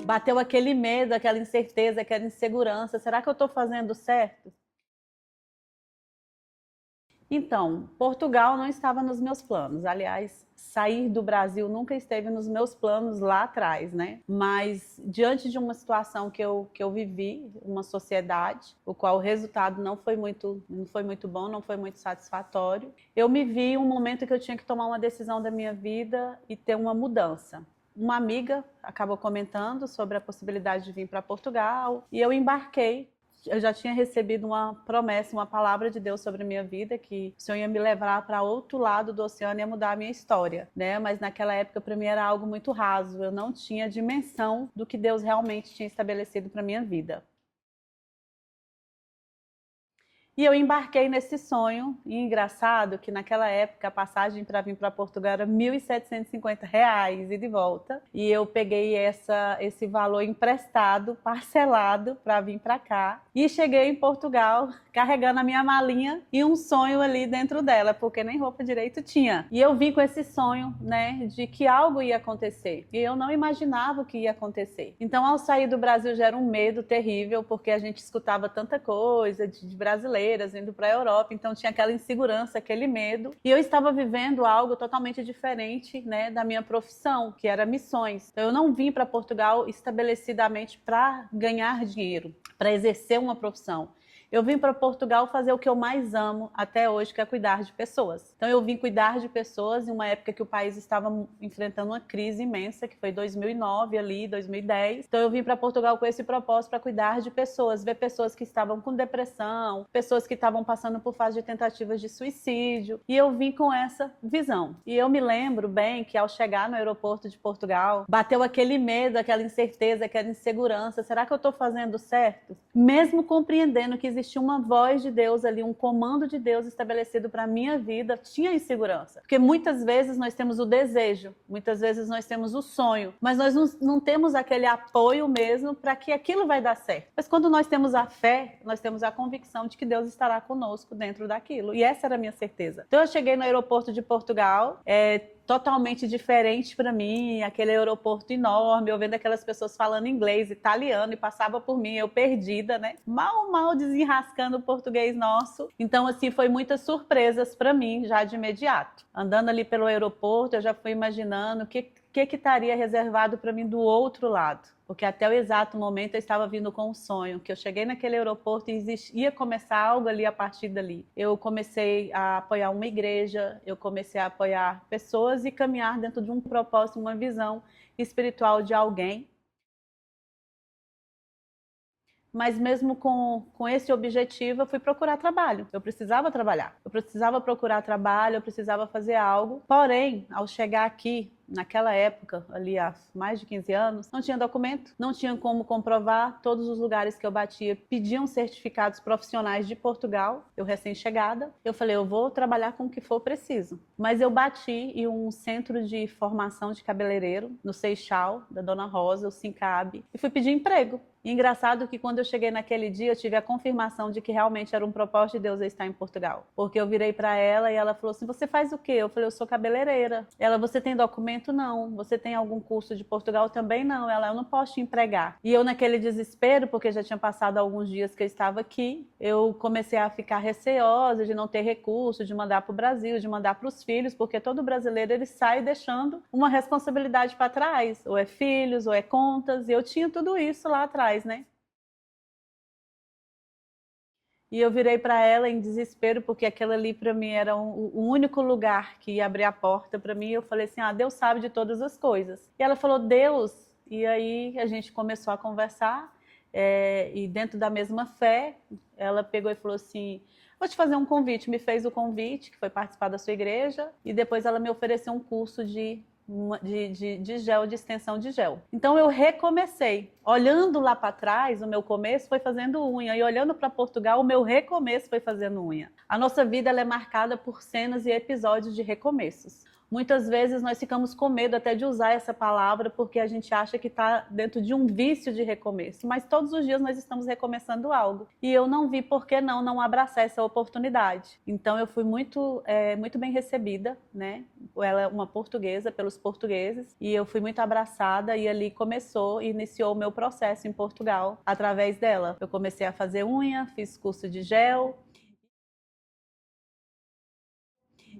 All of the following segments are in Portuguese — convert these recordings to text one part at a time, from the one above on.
bateu aquele medo, aquela incerteza, aquela insegurança. Será que eu estou fazendo certo? Então, Portugal não estava nos meus planos. Aliás, sair do Brasil nunca esteve nos meus planos lá atrás, né? Mas diante de uma situação que eu vivi, uma sociedade, o qual o resultado não foi muito bom, não foi muito satisfatório, eu me vi em um momento que eu tinha que tomar uma decisão da minha vida e ter uma mudança. Uma amiga acabou comentando sobre a possibilidade de vir para Portugal e eu embarquei. Eu já tinha recebido uma promessa, uma palavra de Deus sobre a minha vida, que o Senhor ia me levar para outro lado do oceano e ia mudar a minha história, né? Mas naquela época para mim era algo muito raso, eu não tinha dimensão do que Deus realmente tinha estabelecido para minha vida. E eu embarquei nesse sonho, e engraçado que naquela época a passagem para vir para Portugal era R$ 1.750 e de volta. E eu peguei esse valor emprestado, parcelado, para vir para cá. E cheguei em Portugal carregando a minha malinha e um sonho ali dentro dela, porque nem roupa direito tinha. E eu vim com esse sonho, né, de que algo ia acontecer. E eu não imaginava o que ia acontecer. Então, ao sair do Brasil, já era um medo terrível, porque a gente escutava tanta coisa de brasileiros indo para a Europa, então tinha aquela insegurança, aquele medo. E eu estava vivendo algo totalmente diferente, né, da minha profissão, que era missões. Então eu não vim para Portugal estabelecidamente para ganhar dinheiro, para exercer uma profissão. Eu vim para Portugal fazer o que eu mais amo até hoje, que é cuidar de pessoas. Então eu vim cuidar de pessoas em uma época que o país estava enfrentando uma crise imensa, que foi 2009 ali, 2010. Então eu vim para Portugal com esse propósito para cuidar de pessoas, ver pessoas que estavam com depressão, pessoas que estavam passando por fase de tentativas de suicídio. E eu vim com essa visão. E eu me lembro bem que ao chegar no aeroporto de Portugal, bateu aquele medo, aquela incerteza, aquela insegurança. Será que eu estou fazendo certo? Mesmo compreendendo que existia uma voz de Deus ali, um comando de Deus estabelecido para a minha vida, tinha insegurança. Porque muitas vezes nós temos o desejo, muitas vezes nós temos o sonho, mas nós não temos aquele apoio mesmo para que aquilo vai dar certo. Mas quando nós temos a fé, nós temos a convicção de que Deus estará conosco dentro daquilo. E essa era a minha certeza. Então eu cheguei no aeroporto de Portugal, totalmente diferente para mim, aquele aeroporto enorme, eu vendo aquelas pessoas falando inglês, italiano, e passava por mim, eu perdida, né? Mal desenrascando o português nosso. Então, assim, foi muitas surpresas para mim, já de imediato. Andando ali pelo aeroporto, eu já fui imaginando o que estaria reservado para mim do outro lado. Porque até o exato momento eu estava vindo com um sonho, que eu cheguei naquele aeroporto e ia começar algo ali a partir dali. Eu comecei a apoiar uma igreja, eu comecei a apoiar pessoas e caminhar dentro de um propósito, uma visão espiritual de alguém. Mas mesmo com esse objetivo, eu fui procurar trabalho. Eu precisava trabalhar. Eu precisava procurar trabalho, eu precisava fazer algo. Porém, ao chegar aqui, naquela época, ali há mais de 15 anos, não tinha documento, não tinha como comprovar. Todos os lugares que eu batia pediam certificados profissionais de Portugal, eu recém-chegada. Eu falei, eu vou trabalhar com o que for preciso. Mas eu bati em um centro de formação de cabeleireiro, no Seixal, da Dona Rosa, o Sincab, e fui pedir emprego. E engraçado que quando eu cheguei naquele dia, eu tive a confirmação de que realmente era um propósito de Deus eu estar em Portugal. Porque eu virei para ela e ela falou assim, você faz o quê? Eu falei, eu sou cabeleireira. Ela, você tem documento? Não. Você tem algum curso de Portugal? Também não. Ela, eu não posso te empregar. E eu naquele desespero, porque já tinha passado alguns dias que eu estava aqui, eu comecei a ficar receosa de não ter recurso, de mandar para o Brasil, de mandar para os filhos, porque todo brasileiro ele sai deixando uma responsabilidade para trás. Ou é filhos, ou é contas. E eu tinha tudo isso lá atrás. Né? E eu virei para ela em desespero, porque aquilo ali para mim era o único lugar que ia abrir a porta para mim. Eu falei assim, Deus sabe de todas as coisas. E ela falou, Deus. E aí a gente começou a conversar, e dentro da mesma fé, ela pegou e falou assim, vou te fazer um convite. Me fez o convite, que foi participar da sua igreja, e depois ela me ofereceu um curso de gel, de extensão de gel. Então eu recomecei. Olhando lá para trás, o meu começo foi fazendo unha. E olhando para Portugal, o meu recomeço foi fazendo unha. A nossa vida ela é marcada por cenas e episódios de recomeços. Muitas vezes nós ficamos com medo até de usar essa palavra porque a gente acha que está dentro de um vício de recomeço. Mas todos os dias nós estamos recomeçando algo. E eu não vi por que não abraçar essa oportunidade. Então eu fui muito bem recebida, né? ela é uma portuguesa, pelos portugueses, e eu fui muito abraçada e ali iniciou o meu processo em Portugal através dela. Eu comecei a fazer unha, fiz curso de gel.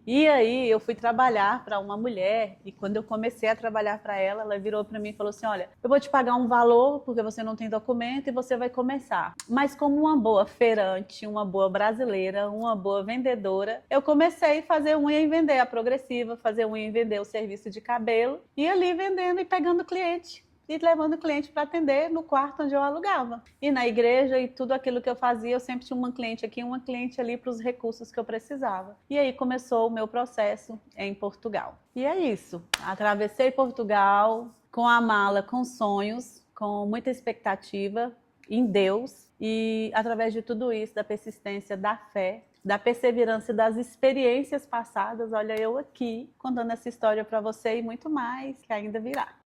E aí eu fui trabalhar para uma mulher e quando eu comecei a trabalhar para ela, ela virou para mim e falou assim: "Olha, eu vou te pagar um valor porque você não tem documento e você vai começar". Mas como uma boa feirante, uma boa brasileira, uma boa vendedora, eu comecei a fazer unha e vender a progressiva, fazer unha e vender o serviço de cabelo e ali vendendo e pegando cliente e levando o cliente para atender no quarto onde eu alugava. E na igreja e tudo aquilo que eu fazia, eu sempre tinha uma cliente aqui, uma cliente ali para os recursos que eu precisava. E aí começou o meu processo em Portugal. E é isso. Atravessei Portugal com a mala, com sonhos, com muita expectativa em Deus. E através de tudo isso, da persistência, da fé, da perseverança e das experiências passadas, olha eu aqui contando essa história para você e muito mais que ainda virá.